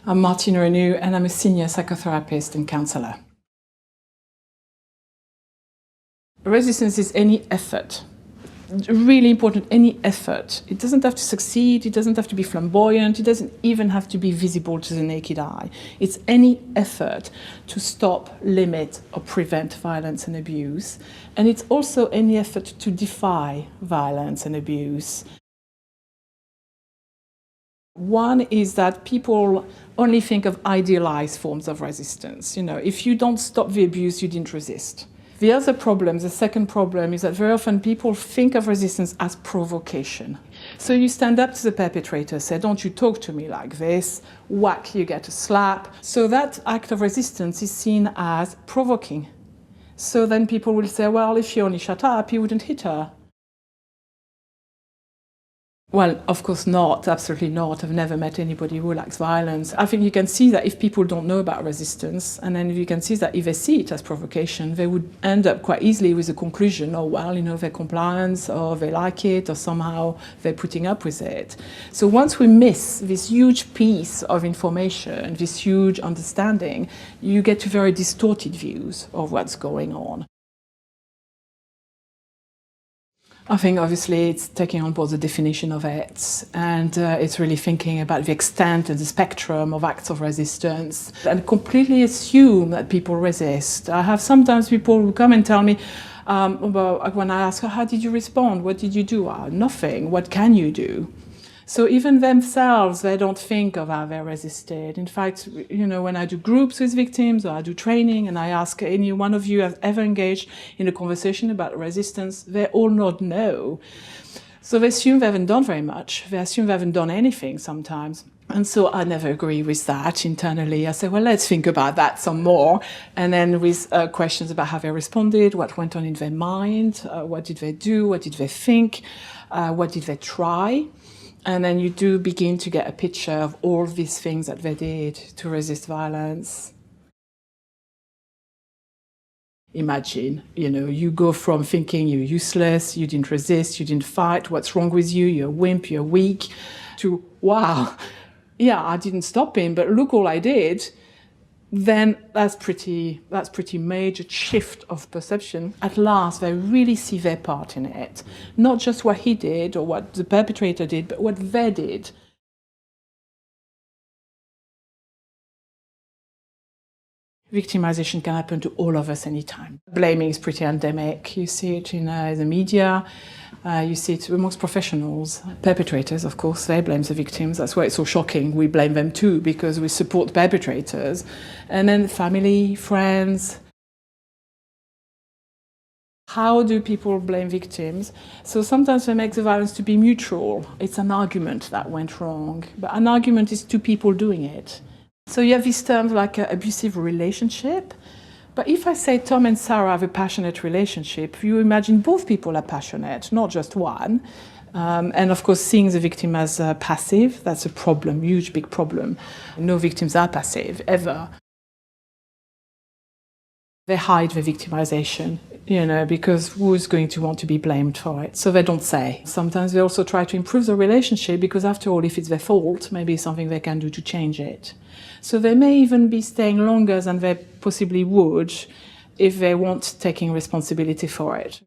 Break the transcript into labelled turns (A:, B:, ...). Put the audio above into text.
A: I'm Martine Renou, and I'm a senior psychotherapist and counsellor. Resistance is any effort. Really important, any effort. It doesn't have to succeed, it doesn't have to be flamboyant, it doesn't even have to be visible to the naked eye. It's any effort to stop, limit, or prevent violence and abuse. And it's also any effort to defy violence and abuse. One is that people only think of idealized forms of resistance. You know, if you don't stop the abuse, you didn't resist. The other problem, the second problem, is that very often people think of resistance as provocation. So you stand up to the perpetrator, say, don't you talk to me like this, whack, you get a slap. So that act of resistance is seen as provoking. So then people will say, well, if she only shut up, you wouldn't hit her. Well, of course not, absolutely not. I've never met anybody who likes violence. I think you can see that if people don't know about resistance, and then you can see that if they see it as provocation, they would end up quite easily with the conclusion, oh, well, you know, they're compliant, or they like it, or somehow they're putting up with it. So once we miss this huge piece of information, this huge understanding, you get to very distorted views of what's going on. I think obviously it's taking on board the definition of it, and it's really thinking about the extent and the spectrum of acts of resistance, and completely assume that people resist. I have sometimes people who come and tell me, when I ask, how did you respond? What did you do? Nothing. What can you do? So even themselves, they don't think of how they resisted. In fact, you know, when I do groups with victims or I do training and I ask any one of you have ever engaged in a conversation about resistance, they all nod no. So they assume they haven't done very much. They assume they haven't done anything sometimes. And so I never agree with that internally. I say, well, let's think about that some more. And then with questions about how they responded, what went on in their mind, what did they do, what did they think, what did they try. And then you do begin to get a picture of all these things that they did to resist violence. Imagine, you know, you go from thinking you're useless, you didn't resist, you didn't fight, what's wrong with you, you're a wimp, you're weak, to, wow, yeah, I didn't stop him, but look all I did. Then that's pretty major shift of perception. At last, they really see their part in it. Not just what he did or what the perpetrator did, but what they did. Victimization can happen to all of us anytime. Blaming is pretty endemic. You see it in the media. You see it amongst professionals. Perpetrators, of course, they blame the victims. That's why it's so shocking. We blame them too, because we support perpetrators. And then family, friends. How do people blame victims? So sometimes they make the violence to be mutual. It's an argument that went wrong. But an argument is two people doing it. So you have these terms like abusive relationship. But if I say Tom and Sarah have a passionate relationship, you imagine both people are passionate, not just one. And of course, seeing the victim as passive, that's a problem, huge, big problem. No victims are passive, ever. They hide the victimization, you know, because who's going to want to be blamed for it? So they don't say. Sometimes they also try to improve the relationship because after all, if it's their fault, maybe it's something they can do to change it. So they may even be staying longer than they possibly would if they weren't taking responsibility for it.